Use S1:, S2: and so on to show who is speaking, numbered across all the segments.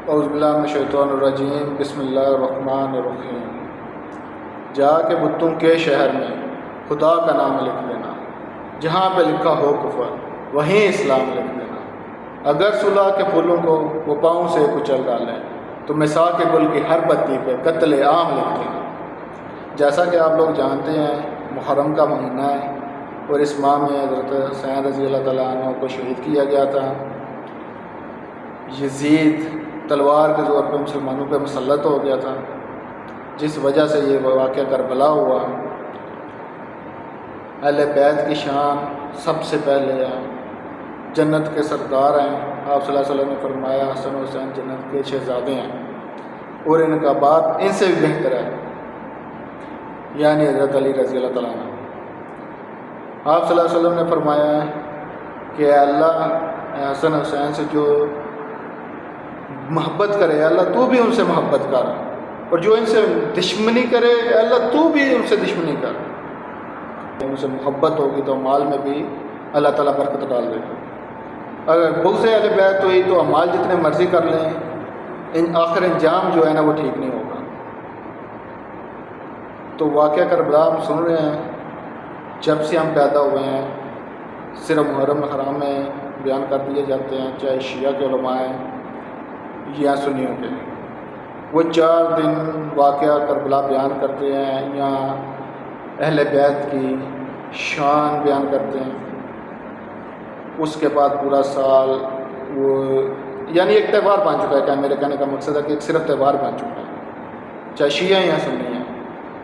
S1: اعوذ باللہ من الشیطان الرجیم، بسم اللہ الرحمن الرحیم۔ جا کے بتوں کے شہر میں خدا کا نام لکھ لینا، جہاں پہ لکھا ہو کفر وہیں اسلام لکھ لینا۔ اگر صلح کے پھولوں کو وہ پاؤں سے کچل ڈالیں تو مساق کے گل کی ہر پتی پہ قتل عام لکھ دینا۔ جیسا کہ آپ لوگ جانتے ہیں، محرم کا مہینہ ہے اور اس ماہ میں حضرت حسین رضی اللہ تعالیٰ عنہ کو شہید کیا گیا تھا۔ یزید تلوار کے زور پہ مسلمانوں پہ مسلط ہو گیا تھا، جس وجہ سے یہ واقعہ کربلا ہوا۔ اہل بیت کی شان سب سے پہلے ہے، جنت کے سردار ہیں۔ آپ صلی اللہ علیہ وسلم نے فرمایا حسن و حسین جنت کے شہزادے ہیں اور ان کا باپ ان سے بھی بہتر ہے، یعنی حضرت علی رضی اللہ تعالیٰ عنہ۔ آپ صلی اللہ علیہ وسلم نے فرمایا کہ اے اللہ، حسن حسین سے جو محبت کرے اے اللہ تو بھی ان سے محبت کر، اور جو ان سے دشمنی کرے اے اللہ تو بھی ان سے دشمنی کر۔ ان سے محبت ہوگی تو مال میں بھی اللہ تعالیٰ برکت ڈال دے گا۔ اگر بغض اہل بیت ہوئی تو اعمال جتنے مرضی کر لیں، آخر انجام جو ہے نا وہ ٹھیک نہیں ہوگا۔ تو واقعہ کربلا ہم سن رہے ہیں، جب سے ہم پیدا ہوئے ہیں صرف محرم حرام میں بیان کر دیے جاتے ہیں، چاہے شیعہ کے علماء ہیں یا سنیوں کے۔ وہ 4 دن واقعہ کربلا بیان کرتے ہیں یا اہل بیت کی شان بیان کرتے ہیں، اس کے بعد پورا سال وہ یعنی ایک تہوار بن چکا ہے۔ کہ میرے کہنے کا مقصد ہے کہ ایک صرف تہوار بن چکا ہے، چاہے شیعہ یا سنی ہیں،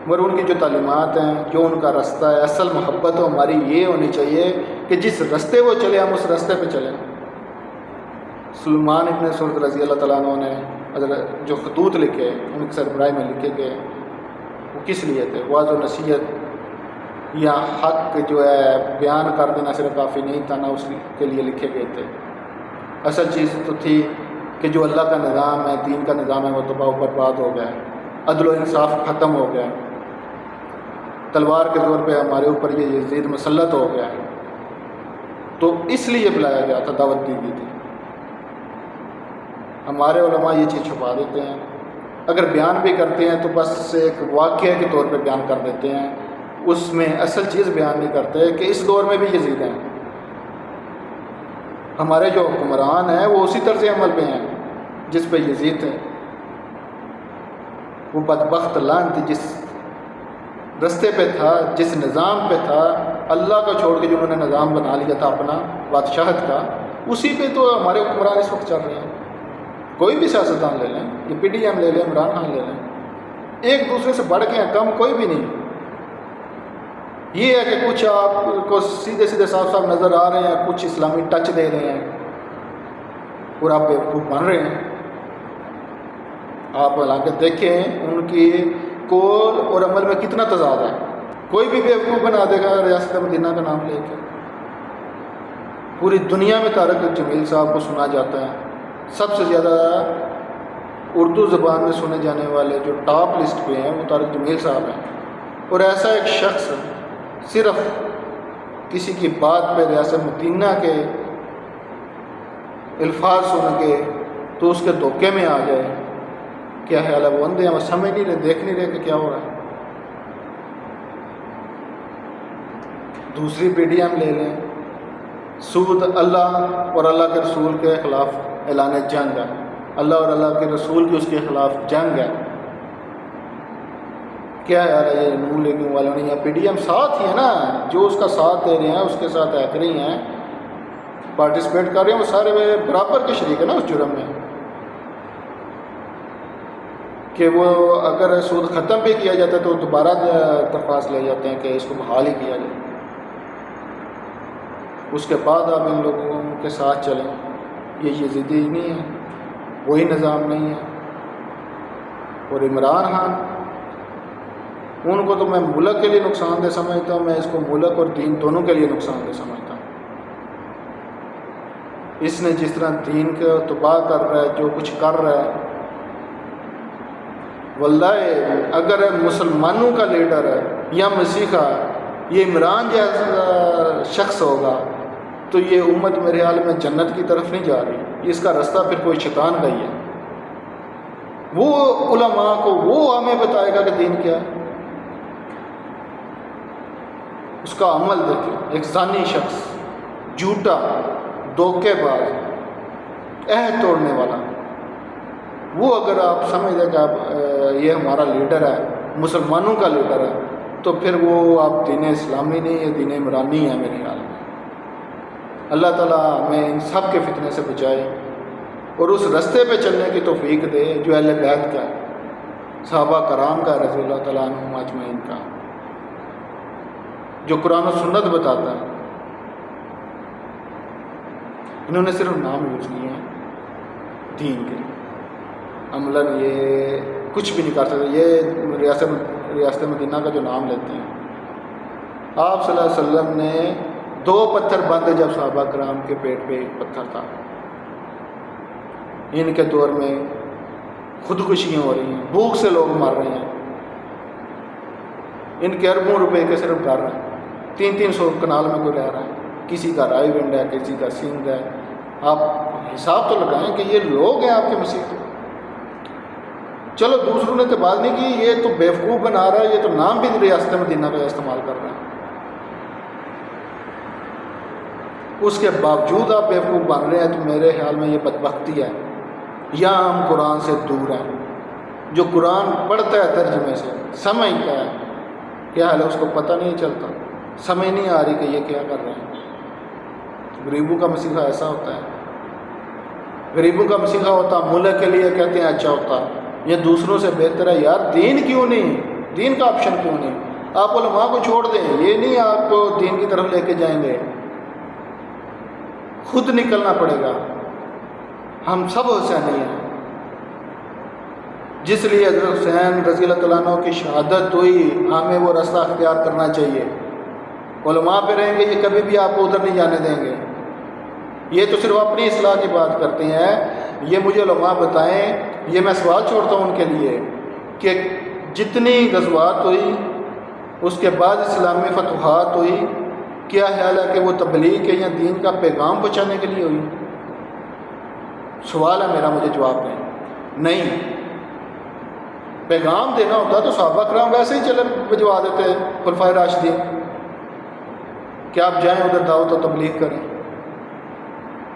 S1: مگر ان کی جو تعلیمات ہیں، جو ان کا رستہ ہے، اصل محبت ہماری یہ ہونی چاہیے کہ جس رستے وہ چلے ہم اس رستے پہ چلیں۔ سلمان ابن سرد رضی اللہ تعالیٰ عنہ نے جو خطوط لکھے ان کے سربراہی میں لکھے گئے، وہ کس لیے تھے؟ واضح و نصیحت یا حق جو ہے بیان کر دینا صرف کافی نہیں تھا، نہ اس کے لیے لکھے گئے تھے۔ اصل چیز تو تھی کہ جو اللہ کا نظام ہے، دین کا نظام ہے، وہ تباہ و برباد ہو گیا ہے، عدل و انصاف ختم ہو گیا ہے، تلوار کے زور پہ ہمارے اوپر یہ یزید مسلط ہو گیا ہے۔ تو اس لیے بلایا گیا تھا، دعوت دی گئی تھی۔ ہمارے علماء یہ چیز چھپا دیتے ہیں، اگر بیان بھی کرتے ہیں تو بس ایک واقعہ کے طور پہ بیان کر دیتے ہیں، اس میں اصل چیز بیان نہیں کرتے کہ اس دور میں بھی یزید ہیں۔ ہمارے جو حکمران ہیں وہ اسی طرز عمل پہ ہیں جس پہ یزید تھے۔ وہ بدبخت لعنتی جس رستے پہ تھا، جس نظام پہ تھا، اللہ کا چھوڑ کے جو انہوں نے نظام بنا لیا تھا اپنا بادشاہت کا، اسی پہ تو ہمارے حکمران اس وقت چل رہے ہیں۔ کوئی بھی سیاستدان لے لیں، یہ پی ڈی ایم لے لیں، عمران خان لے لیں، ایک دوسرے سے بڑھ کے ہیں، کم کوئی بھی نہیں۔ یہ ہے کہ کچھ آپ کو سیدھے سیدھے صاف صاف نظر آ رہے ہیں، کچھ اسلامی ٹچ دے رہے ہیں اور آپ بیوقوف بن رہے ہیں۔ آپ حالانکہ دیکھیں ان کی قول اور عمل میں کتنا تضاد ہے۔ کوئی بھی بیوقوف بنا دے گا ریاست مدینہ کا نام لے کے۔ پوری دنیا میں طارق جمیل صاحب کو سنا جاتا ہے، سب سے زیادہ اردو زبان میں سنے جانے والے جو ٹاپ لسٹ پہ ہیں وہ طارق جمیل صاحب ہیں۔ اور ایسا ایک شخص صرف کسی کی بات پہ ریاست مدینہ کے الفاظ سن کے تو اس کے دھوکے میں آ جائے، کیا خیال ہے؟ وہ اندھے ہیں، وہ سمجھ نہیں رہے، دیکھ نہیں رہے کہ کیا ہو رہا ہے۔ دوسری پی ڈی ایم لے لیں، سود اللہ اور اللہ کے رسول کے خلاف اعلان جنگ ہے، اللہ اور اللہ کے رسول کی اس کے خلاف جنگ ہے۔ کیا یار یہ نون لیگوں والوں نے یا پی ڈی ایم ساتھ ہی ہے نا، جو اس کا ساتھ دے رہے ہیں اس کے ساتھ ایکری ہیں، پارٹیسپیٹ کر رہے ہیں، وہ سارے برابر کے شریک ہیں نا اس جرم میں، کہ وہ اگر سود ختم بھی کیا جاتا ہے تو دوبارہ درخواست لے جاتے ہیں کہ اس کو بحال ہی کیا جائے۔ اس کے بعد آپ ان لوگوں کے ساتھ چلیں، یہ یزیدی نہیں ہے، وہی نظام نہیں ہے۔ اور عمران خان، ان کو تو میں ملک کے لیے نقصان دہ سمجھتا ہوں، میں اس کو ملک اور دین دونوں کے لیے نقصان دہ سمجھتا ہوں۔ اس نے جس طرح دین کو تباہ کر رہا ہے، جو کچھ کر رہا ہے، واللہ اگر مسلمانوں کا لیڈر ہے یا مسیحا یہ عمران جیسا شخص ہوگا تو یہ امت میرے حال میں جنت کی طرف نہیں جا رہی، اس کا رستہ پھر کوئی شیطان کا ہی ہے۔ وہ علماء کو وہ ہمیں بتائے گا کہ دین کیا ہے. اس کا عمل دیکھیں، ایک زانی شخص، جھوٹا، دھوکے باز، عہد توڑنے والا، وہ اگر آپ سمجھ لیں کہ آپ یہ ہمارا لیڈر ہے، مسلمانوں کا لیڈر ہے، تو پھر وہ آپ دین اسلامی نہیں یا دین عمرانی ہے میرے خیال میں. اللہ تعالیٰ ہمیں ان سب کے فتنے سے بچائے اور اس رستے پہ چلنے کی توفیق دے جو اہل بیت کا ہے، صحابہ کرام کا، رضی اللہ تعالیٰ عنہم اجمعین کا، جو قرآن و سنت بتاتا ہے. انہوں نے صرف نام یوز کیے ہیں دین کے، عملاً یہ کچھ بھی نہیں کر سکتے. یہ ریاست مدینہ کا جو نام لیتے ہیں، آپ صلی اللہ علیہ وسلم نے 2 پتھر باندھے جب صحابہ کرام کے پیٹ پہ 1 پتھر تھا. ان کے دور میں خودکشیاں ہو رہی ہیں، بھوک سے لوگ مر رہے ہیں، ان کے اربوں روپے کے صرف گھر ہیں، 300 کنال میں کوئی رہ رہا ہے، کسی کا رائے ونڈ ہے، کسی کا سندھ ہے. آپ حساب تو لگائیں کہ یہ لوگ ہیں آپ کے مسیح. چلو دوسروں نے تو بات نہیں کی، یہ تو بیوقوف بنا رہا ہے، یہ تو نام بھی ریاست مدینہ کا استعمال کر رہا ہے. اس کے باوجود آپ بیوقوف بن رہے ہیں، تو میرے خیال میں یہ بدبختی ہے. یا ہم قرآن سے دور ہیں. جو قرآن پڑھتا ہے ترجمے سے سمجھتا ہے کیا حال ہے، اس کو پتہ نہیں چلتا، سمجھ نہیں آ رہی کہ یہ کیا کر رہے ہیں. غریبوں کا مسیحا ایسا ہوتا ہے. غریبوں کا مسیحا ہوتا ملک کے لیے کہتے ہیں اچھا ہوتا، یہ دوسروں سے بہتر ہے. یار دین کیوں نہیں، دین کا آپشن کیوں نہیں؟ آپ علماء کو چھوڑ دیں، یہ نہیں آپ کو دین کی طرف لے کے جائیں گے، خود نکلنا پڑے گا. ہم سب حسینی ہیں، جس لیے حضرت حسین رضی اللہ تعالیٰ عنہ کی شہادت ہوئی، ہمیں وہ راستہ اختیار کرنا چاہیے. علماء پہ رہیں گے، یہ کبھی بھی آپ کو ادھر نہیں جانے دیں گے. یہ تو صرف اپنی اصلاح کی بات کرتے ہیں. یہ مجھے علماء بتائیں، یہ میں سوال چھوڑتا ہوں ان کے لیے کہ جتنی غزوات ہوئی، اس کے بعد اسلامی فتوحات ہوئی، کیا خیال ہے کہ وہ تبلیغ کے یا دین کا پیغام پہنچانے کے لیے ہوئی؟ سوال ہے میرا، مجھے جواب دیں. نہیں، پیغام دینا ہوتا تو صحابہ کرام ویسے ہی چلے بھجوا دیتے خلفائے راشدین کہ آپ جائیں ادھر دعوت و تبلیغ کریں.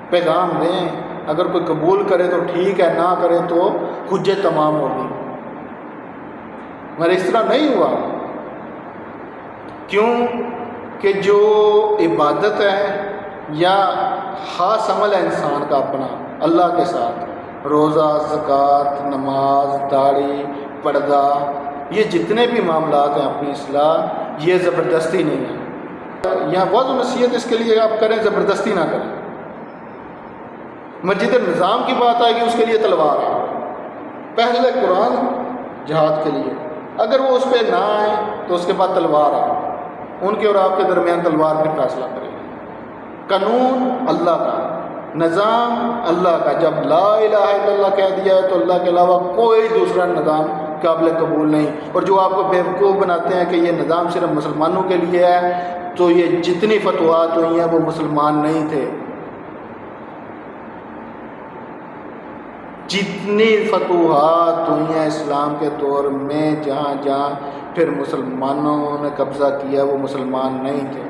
S1: پیغام دیں، اگر کوئی قبول کرے تو ٹھیک ہے، نہ کرے تو حجت تمام ہوگی. مگر اس طرح نہیں ہوا. کیوں کہ جو عبادت ہے یا خاص عمل ہے انسان کا اپنا اللہ کے ساتھ، روزہ، زکوٰۃ، نماز، داڑھی، پردہ، یہ جتنے بھی معاملات ہیں اپنی اصلاح، یہ زبردستی نہیں ہے. یہاں وعظ و نصیحت اس کے لیے آپ کریں، زبردستی نہ کریں. مسجد نظام کی بات آئے گی، اس کے لیے تلوار ہے. پہلے قرآن جہاد کے لیے، اگر وہ اس پہ نہ آئے تو اس کے بعد تلوار ہے. ان کے اور آپ کے درمیان تلوار پھر فیصلہ کرے گی. قانون اللہ کا، نظام اللہ کا. جب لا الہ الا اللہ کہہ دیا ہے تو اللہ کے علاوہ کوئی دوسرا نظام قابل قبول نہیں. اور جو آپ کو بیوقوف بناتے ہیں کہ یہ نظام صرف مسلمانوں کے لیے ہے، تو یہ جتنی فتوحات ہوئی ہیں وہ مسلمان نہیں تھے. جتنی فتوحات ہوئی ہیں اسلام کے دور میں، جہاں جہاں پھر مسلمانوں نے قبضہ کیا، وہ مسلمان نہیں تھے.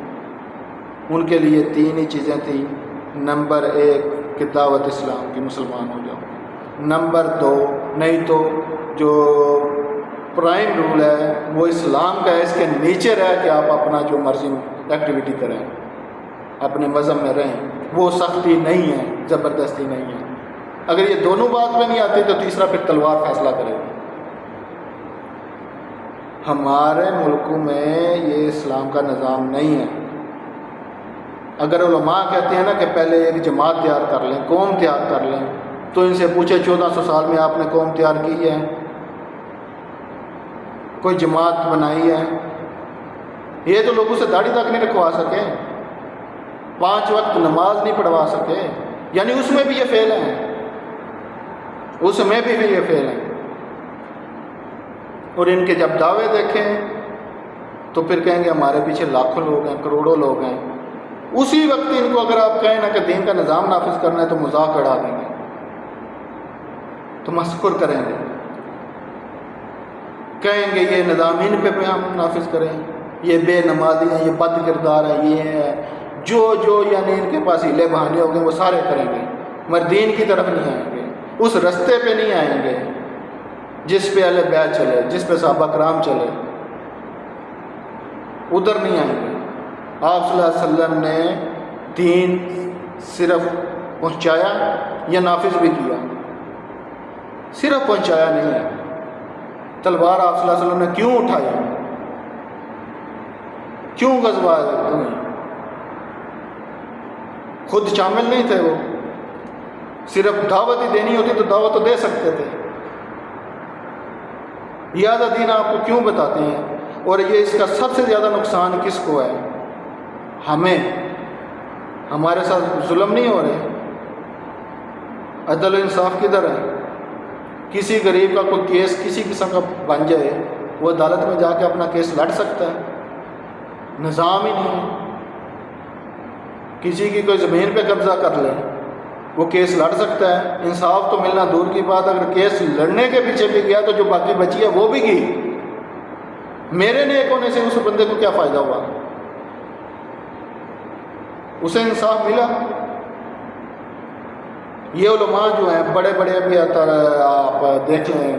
S1: ان کے لیے 3 ہی چیزیں تھیں. نمبر 1 کہ دعوت اسلام کی، مسلمان ہو جاؤ. نمبر 2 نہیں تو جو پرائم رول ہے وہ اسلام کا ہے، اس کے نیچے رہ کے آپ اپنا جو مرضی ایکٹیویٹی کریں، اپنے مذہب میں رہیں. وہ سختی نہیں ہے، زبردستی نہیں ہے. اگر یہ دونوں بات میں نہیں آتی تو تیسرا پھر تلوار فیصلہ کرے گی. ہمارے ملکوں میں یہ اسلام کا نظام نہیں ہے. اگر علماء کہتے ہیں نا کہ پہلے ایک جماعت تیار کر لیں، قوم تیار کر لیں، تو ان سے پوچھے 1400 سال میں آپ نے قوم تیار کی ہے؟ کوئی جماعت بنائی ہے؟ یہ تو لوگوں سے داڑھی تک نہیں رکھوا سکے، 5 وقت نماز نہیں پڑھوا سکے. یعنی اس میں بھی یہ فیل ہیں، اس میں بھی یہ فیل ہیں. اور ان کے جب دعوے دیکھیں تو پھر کہیں گے ہمارے پیچھے لاکھوں لوگ ہیں، کروڑوں لوگ ہیں. اسی وقت ان کو اگر آپ کہیں نا کہ دین کا نظام نافذ کرنا ہے تو مذاق اڑا دیں گے، تو مسخر کریں گے. کہیں گے یہ نظامین پہ ہم نافذ کریں، یہ بے نمازی ہیں، یہ بد کردار ہے، یہ ہے جو یعنی ان کے پاس ہیلے بہانے ہو گئے وہ سارے کریں گے، مگر دین کی طرف نہیں آئیں گے، اس رستے پہ نہیں آئیں گے جس پہ اہل بیت چلے، جس پہ صحابہ کرام چلے، ادھر نہیں آئیں گے۔ آپ صلی اللہ علیہ وسلم نے دین صرف پہنچایا یا نافذ بھی کیا؟ صرف پہنچایا نہیں ہے۔ تلوار آپ صلی اللہ علیہ وسلم نے کیوں اٹھائی؟ کیوں غزوہ ہوئی؟ خود شامل نہیں تھے وہ، صرف دعوت ہی دینی ہوتی تو دعوت تو دے سکتے تھے۔ یہ آدھا دین آپ کو کیوں بتاتے ہیں؟ اور یہ اس کا سب سے زیادہ نقصان کس کو ہے؟ ہمیں، ہمارے ساتھ ظلم نہیں ہو رہے، عدل و انصاف کدھر ہے؟ کسی غریب کا کوئی کیس کسی قسم کا بن جائے، وہ عدالت میں جا کے اپنا کیس لڑ سکتا ہے؟ نظام ہی نہیں ہے۔ کسی کی کوئی زمین پہ قبضہ کر لے، وہ کیس لڑ سکتا ہے؟ انصاف تو ملنا دور کی بات، اگر کیس لڑنے کے پیچھے بھی گیا تو جو باقی بچی ہے وہ بھی گئی۔ میرے نیک ہونے سے اس بندے کو کیا فائدہ ہوا؟ اسے انصاف ملا؟ یہ علماء جو ہیں بڑے بڑے، ابھی آپ دیکھ لیں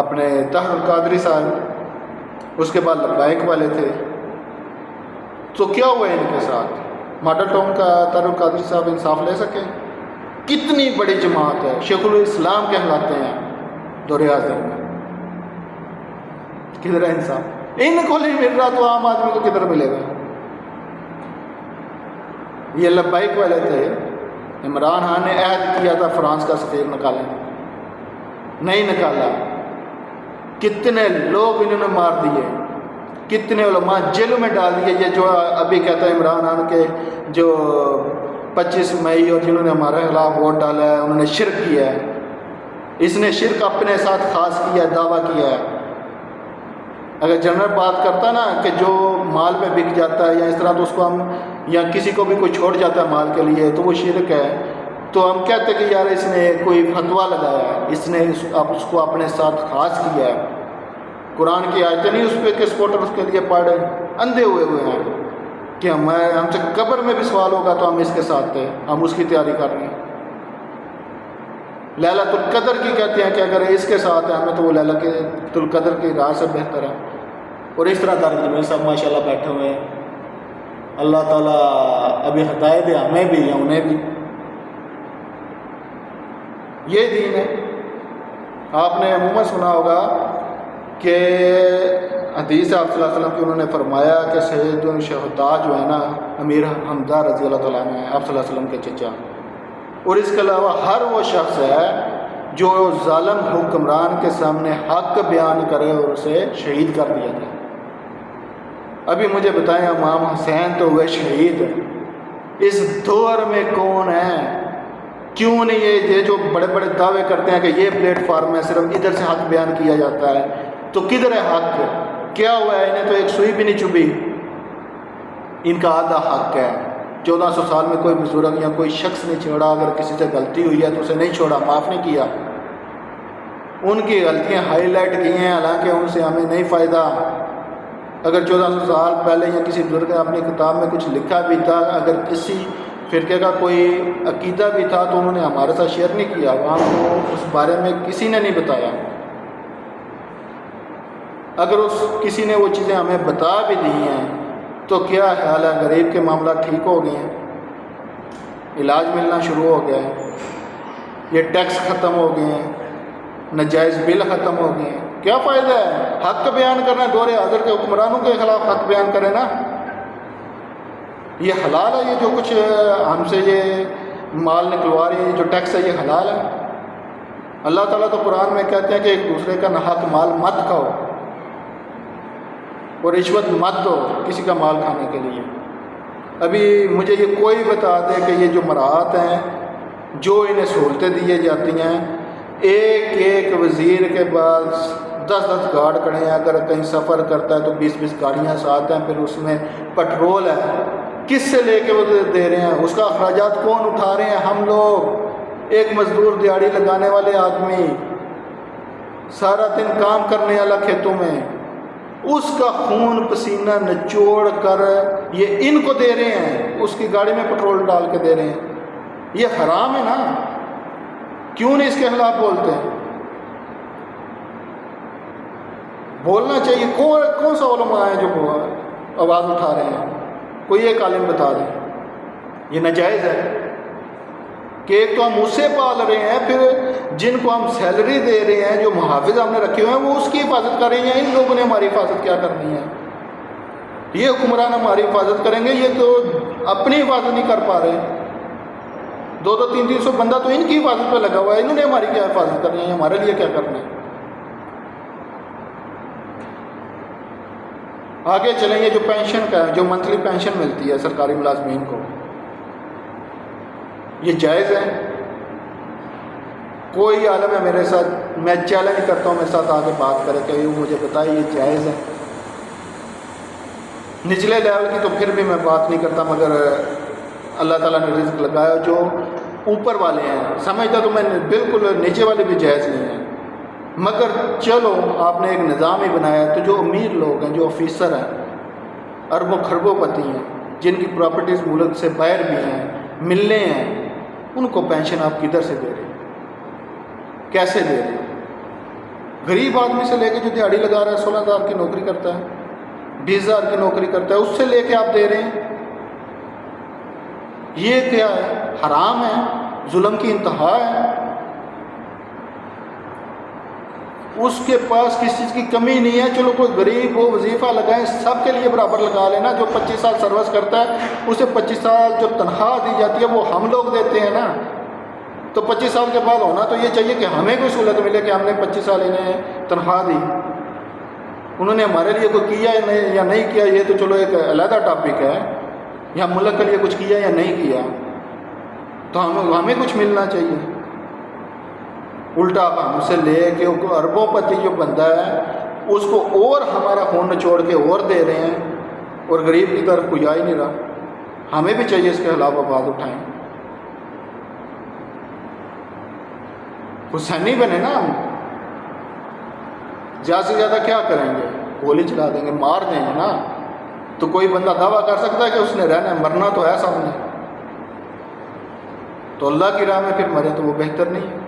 S1: اپنے طاہر القادری صاحب، اس کے بعد لبیک والے تھے، تو کیا ہوا ان کے ساتھ؟ ماڈل ٹاؤن کا طاہر القادری صاحب انصاف لے سکے؟ کتنی بڑی جماعت ہے، شیخ الاسلام کہلاتے ہیں دور اعظم میں، کدھر ہے انصاف؟ ان کو نہیں مل رہا تو عام آدمی کو کدھر ملے گا؟ یہ لبیک والے تھے، عمران خان نے عہد کیا تھا فرانس کا سفیر نکالیں، نہیں نکالا، کتنے لوگ انہوں نے مار دیے، کتنے علماء جیلوں میں ڈال دیے۔ یہ جو ابھی کہتا ہے عمران خان کے جو 25 مئی اور جنہوں نے ہمارے خلاف ووٹ ڈالا ہے انہوں نے شرک کیا ہے، اس نے شرک اپنے ساتھ خاص کیا ہے، دعویٰ کیا ہے۔ اگر جنرل بات کرتا نا کہ جو مال پہ بک جاتا ہے یا اس طرح، تو اس کو ہم، یا کسی کو بھی کوئی چھوڑ جاتا ہے مال کے لیے تو وہ شرک ہے، تو ہم کہتے ہیں کہ یار اس نے کوئی فتویٰ لگایا ہے، اس نے اس کو اپنے ساتھ خاص کیا ہے۔ قرآن کی آیتیں نہیں اس پہ کہ سپورٹر اس کے لیے پڑھ اندھے ہوئے ہیں کہ ہم سے قبر میں بھی سوال ہوگا تو ہم اس کے ساتھ تھے، ہم اس کی تیاری کر رہے ہیں۔ لیلۃ القدر کی کہتے ہیں کہ اگر اس کے ساتھ ہیں ہمیں تو وہ لیلۃ القدر کی راہ سے بہتر ہے۔ اور اس طرح درجے میں سب ماشاءاللہ بیٹھے ہوئے ہیں، اللہ تعالیٰ ابھی ہدایت دے ہمیں بھی یا انہیں بھی۔ یہ دین ہے۔ آپ نے عموماً سنا ہوگا کہ حدیث آپ صلی اللہ علیہ وسلم کی انہوں نے فرمایا کہ سید الشہداء جو ہے نا امیر حمزہ رضی اللہ تعالیٰ عنہ، آپ صلی اللہ علیہ وسلم کے چچا، اور اس کے علاوہ ہر وہ شخص ہے جو ظالم حکمران کے سامنے حق بیان کرے اور اسے شہید کر دیا جائے۔ ابھی مجھے بتائیں امام حسین تو ہوئے شہید، اس دور میں کون ہے؟ کیوں نہیں یہ جو بڑے بڑے دعوے کرتے ہیں کہ یہ پلیٹ فارم ہے صرف ادھر سے حق بیان کیا جاتا ہے، تو کدھر ہے حق؟ کیا ہوا ہے؟ انہیں تو ایک سوئی بھی نہیں چبھی، ان کا آدھا حق ہے۔ 1400 سال میں کوئی بزرگ یا کوئی شخص نہیں چھوڑا، اگر کسی سے غلطی ہوئی ہے تو اسے نہیں چھوڑا، معاف نہیں کیا، ان کی غلطیاں ہائی لائٹ کی ہیں، حالانکہ ان سے ہمیں نہیں فائدہ۔ اگر 1400 سال پہلے یا کسی بزرگ نے اپنی کتاب میں کچھ لکھا بھی تھا، اگر کسی فرقے کا کوئی عقیدہ بھی تھا تو انہوں نے ہمارے ساتھ شیئر نہیں کیا، وہاں کو اس بارے میں کسی نے نہیں بتایا۔ اگر کسی نے وہ چیزیں ہمیں بتا بھی دی ہیں تو کیا خیال ہے؟ غریب کے معاملات ٹھیک ہو گئے ہیں، علاج ملنا شروع ہو گیا ہے، یہ ٹیکس ختم ہو گئے ہیں، ناجائز بل ختم ہو گئے ہیں، کیا فائدہ ہے؟ حق بیان کرنا ہے، دور حاضر کے حکمرانوں کے خلاف حق بیان کریں نا۔ یہ حلال ہے؟ یہ جو کچھ ہم سے یہ مال نکلوا رہی ہے، جو ٹیکس ہے، یہ حلال ہے؟ اللہ تعالیٰ تو قرآن میں کہتے ہیں کہ ایک دوسرے کا ناحق مال مت کھاؤ اور رشوت مت دو کسی کا مال کھانے کے لیے۔ ابھی مجھے یہ کوئی بتا دے کہ یہ جو مراعات ہیں، جو انہیں سہولتیں دی جاتی ہیں، ایک ایک وزیر کے پاس 10 گارڈ کھڑے ہیں، اگر کہیں سفر کرتا ہے تو 20 گاڑیاں ساتھ ہیں، پھر اس میں پٹرول ہے، کس سے لے کے وہ دے رہے ہیں؟ اس کا اخراجات کون اٹھا رہے ہیں؟ ہم لوگ، ایک مزدور دیہڑی لگانے والے آدمی۔ سارا دن کام کرنے والا کھیتوں میں، اس کا خون پسینہ نچوڑ کر یہ ان کو دے رہے ہیں، اس کی گاڑی میں پٹرول ڈال کے دے رہے ہیں، یہ حرام ہے نا، کیوں نہیں اس کے خلاف بولتے ہیں؟ بولنا چاہیے۔ کون سا علماء ہیں جو آواز اٹھا رہے ہیں؟ کوئی ایک عالم بتا دیں۔ یہ ناجائز ہے کہ ایک تو ہم اسے پال رہے ہیں، پھر جن کو ہم سیلری دے رہے ہیں، جو محافظ ہم نے رکھے ہوئے ہیں، وہ اس کی حفاظت کر رہے ہیں۔ ان لوگوں نے ہماری حفاظت کیا کرنی ہے؟ یہ حکمران ہماری حفاظت کریں گے، یہ تو اپنی حفاظت نہیں کر پا رہے۔ 200-300 بندہ تو ان کی حفاظت پہ لگا ہوا ہے، انہوں نے ہماری کیا حفاظت کرنی ہے؟ ہمارے لیے کیا کرنا ہے؟ آگے چلیں گے۔ جو پینشن کا ہے، جو منتھلی پینشن ملتی ہے سرکاری ملازمین کو، یہ جائز ہے؟ کوئی عالم ہے میرے ساتھ، میں چیلنج کرتا ہوں میرے ساتھ آگے بات کرے کہ مجھے بتائے یہ جائز ہے؟ نچلے لیول کی تو پھر بھی میں بات نہیں کرتا، مگر اللہ تعالیٰ نے رزق لگایا، جو اوپر والے ہیں سمجھتا تو میں بالکل نیچے والے بھی جائز نہیں ہیں، مگر چلو آپ نے ایک نظام ہی بنایا، تو جو امیر لوگ ہیں، جو آفیسر ہیں، اربوں خربوں پتی ہیں، جن کی پراپرٹیز ملک سے باہر بھی ہیں، ملنے ہیں، ان کو پینشن آپ کدھر سے دے رہے ہیں؟ کیسے دے رہے ہیں؟ غریب آدمی سے لے کے جو دیہڑی لگا رہا ہے، 16,000 کی نوکری کرتا ہے، 20,000 کی نوکری کرتا ہے، اس سے لے کے آپ دے رہے ہیں؟ یہ کیا ہے؟ حرام ہے، ظلم کی انتہا ہے۔ اس کے پاس کسی چیز کی کمی نہیں ہے، چلو کوئی غریب ہو وظیفہ لگائیں، سب کے لیے برابر لگا لینا۔ جو 25 سال سروس کرتا ہے اسے 25 سال جو تنخواہ دی جاتی ہے وہ ہم لوگ دیتے ہیں نا، تو 25 سال کے بعد ہونا تو یہ چاہیے کہ ہمیں کوئی سہولت ملے کہ ہم نے 25 سال انہیں تنخواہ دی۔ انہوں نے ہمارے لیے کوئی کیا یا نہیں کیا، یہ تو چلو ایک علیحدہ ٹاپک ہے، یا ملک کے لیے کچھ کیا یا نہیں کیا، تو ہمیں کچھ ملنا چاہیے۔ الٹا ہم سے لے کے اربوں پتی جو بندہ ہے اس کو اور ہمارا خون نچوڑ کے اور دے رہے ہیں، اور غریب کی طرف کوئی آ ہی نہیں رہا۔ ہمیں بھی چاہیے اس کے خلاف آواز اٹھائیں۔ حسینی بنے نا ہم، زیادہ سے زیادہ کیا کریں گے؟ گولی چلا دیں گے، مار دیں گے نا، تو کوئی بندہ دعویٰ کر سکتا ہے کہ اس نے رہنا ہے؟ مرنا تو ہے سب نے، تو اللہ کی راہ میں پھر مرے تو وہ بہتر نہیں ہے۔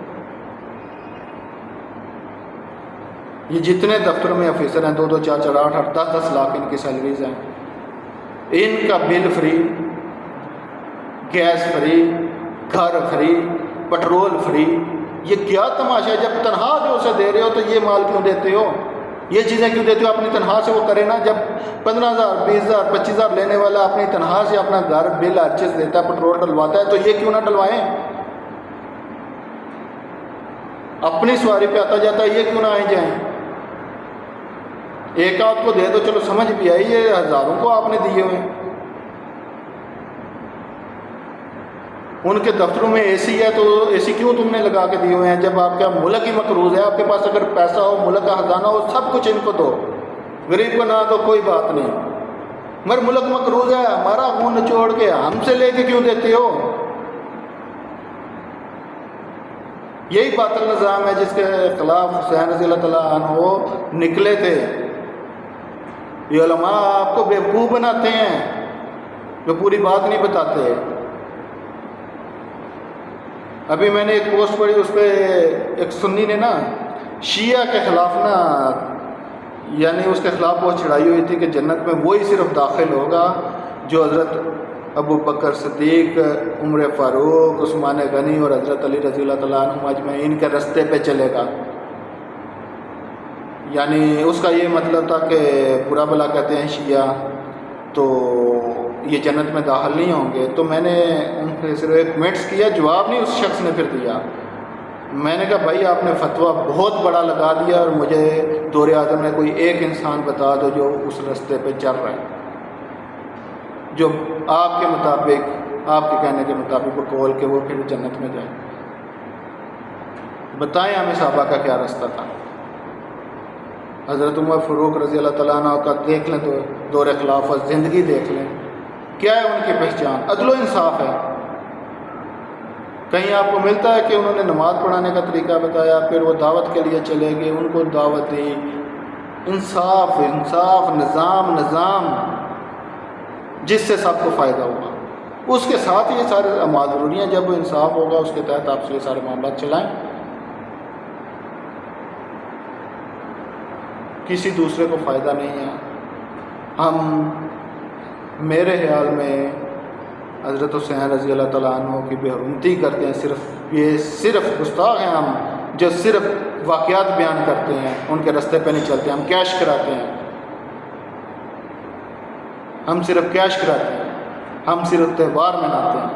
S1: یہ جتنے دفتروں میں آفیسر ہیں، 2-2 4-4 8-8 10-10 لاکھ ان کی سیلریز ہیں، ان کا بل فری، گیس فری، گھر فری، پٹرول فری۔ یہ کیا تماشا ہے؟ جب تنخواہ جو اسے دے رہے ہو تو یہ مال کیوں دیتے ہو؟ یہ چیزیں کیوں دیتے ہو؟ اپنی تنخواہ سے وہ کرے نا۔ جب 15,000 20,000 25,000 لینے والا اپنی تنخواہ سے اپنا گھر بل ہر چیز دیتا ہے، پٹرول ڈلواتا ہے، تو یہ کیوں نہ ڈلوائیں؟ اپنی سواری پہ آتا جاتا ہے، یہ کیوں نہ آئے جائیں؟ ایک آدھ کو دے دو چلو سمجھ بھی آئی، یہ ہزاروں کو آپ نے دیے ہوئے ہیں۔ ان کے دفتروں میں اے سی ہے تو اے سی کیوں تم نے لگا کے دیے ہوئے ہیں؟ جب آپ کا ملک ہی مقروض ہے، آپ کے پاس اگر پیسہ ہو، ملک کا خزانہ ہو، سب کچھ ان کو دو، غریب کو نہ دو، کوئی بات نہیں، مگر ملک مقروض ہے، ہمارا خون نچوڑ کے ہم سے لے کے کیوں دیتے ہو؟ یہی باطل نظام ہے جس کے خلاف حسین رضی اللہ تعالیٰ عنہ نکلے تھے۔ یہ علماء آپ کو بیوقوف بناتے ہیں جو پوری بات نہیں بتاتے۔ ابھی میں نے ایک پوسٹ پڑھی، اس پہ ایک سنی نے نا شیعہ کے خلاف نا، یعنی اس کے خلاف وہ چڑھائی ہوئی تھی کہ جنت میں وہی صرف داخل ہوگا جو حضرت ابو بکر صدیق، عمر فاروق، عثمان غنی اور حضرت علی رضی اللہ تعالیٰ عنہم اجمعین کے رستے پہ چلے گا۔ یعنی اس کا یہ مطلب تھا کہ برا بلا کہتے ہیں شیعہ تو یہ جنت میں داخل نہیں ہوں گے۔ تو میں نے ان سے صرف ایک کمنٹس کیا، جواب نہیں اس شخص نے پھر دیا۔ میں نے کہا بھائی آپ نے فتویٰ بہت بڑا لگا دیا، اور مجھے دور اعظم میں کوئی ایک انسان بتا دو جو اس رستے پہ چل رہا ہے، جو آپ کے مطابق، آپ کے کہنے کے مطابق بقول کہ وہ پھر جنت میں جائے۔ بتائیں ہمیں صحابہ کا کیا رستہ تھا؟ حضرت عمر فاروق رضی اللہ تعالیٰ عنہ کا دیکھ لیں تو دور خلافت زندگی دیکھ لیں، کیا ہے ان کی پہچان؟ عدل و انصاف ہے۔ کہیں آپ کو ملتا ہے کہ انہوں نے نماز پڑھانے کا طریقہ بتایا، پھر وہ دعوت کے لیے چلے گئے، ان کو دعوت دی، انصاف نظام جس سے سب کو فائدہ ہوگا، اس کے ساتھ یہ سارے اعمال ضروری ہیں۔ جب انصاف ہوگا اس کے تحت آپ سے یہ سارے معاملات چلائیں، کسی دوسرے کو فائدہ نہیں ہے۔ میرے خیال میں حضرت حسین رضی اللہ تعالیٰ عنہ کی بے حرمتی کرتے ہیں، صرف گستاخ ہیں ہم، جو صرف واقعات بیان کرتے ہیں، ان کے رستے پہ نہیں چلتے، ہم کیش کراتے ہیں، ہم صرف کیش کراتے ہیں، ہم صرف تہوار مناتے ہیں۔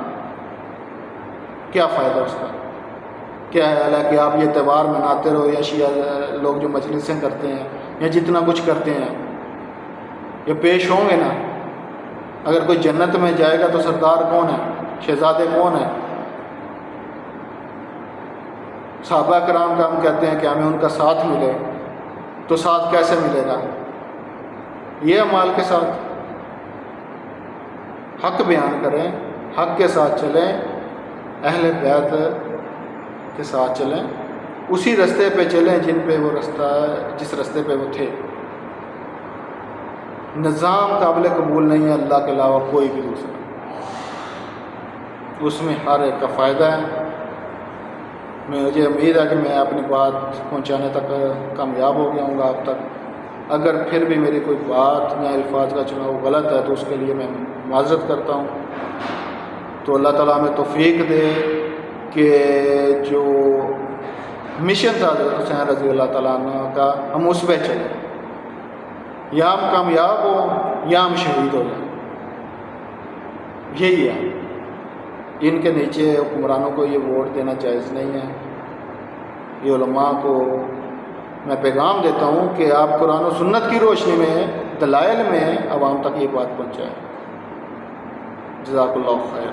S1: کیا فائدہ اس کا؟ کیا خیال ہے کہ آپ یہ تہوار مناتے رہو، یا شیعہ لوگ جو مجلسیں کرتے ہیں یا جتنا کچھ کرتے ہیں یہ پیش ہوں گے نا؟ اگر کوئی جنت میں جائے گا تو سردار کون ہے، شہزادے کون ہیں؟ صحابہ کرام کا ہم کہتے ہیں کہ ہمیں ان کا ساتھ ملے، تو ساتھ کیسے ملے گا؟ یہ اعمال کے ساتھ حق بیان کریں، حق کے ساتھ چلیں، اہل بیت کے ساتھ چلیں، اسی رستے پہ چلیں جس رستے پہ وہ تھے۔ نظام قابل قبول نہیں ہے اللہ کے علاوہ کوئی بھی دوسرا، اس میں ہر ایک کا فائدہ ہے۔ مجھے امید ہے کہ میں اپنی بات پہنچانے تک کامیاب ہو گیا ہوں گا آپ تک۔ اگر پھر بھی میری کوئی بات یا الفاظ کا چناؤ غلط ہے تو اس کے لیے میں معذرت کرتا ہوں۔ تو اللہ تعالیٰ ہمیں توفیق دے کہ جو مشن تھا حضرت حسین رضی اللہ تعالیٰ عنہ کا، ہم اس پہ چلیں، یا ہم کامیاب ہوں یا ہم شہید ہو جائیں، یہی ہے۔ ان کے نیچے حکمرانوں کو یہ ووٹ دینا جائز نہیں ہے۔ یہ علماء کو میں پیغام دیتا ہوں کہ آپ قرآن و سنت کی روشنی میں، دلائل میں عوام تک یہ بات پہنچائیں۔ جزاک اللہ خیر۔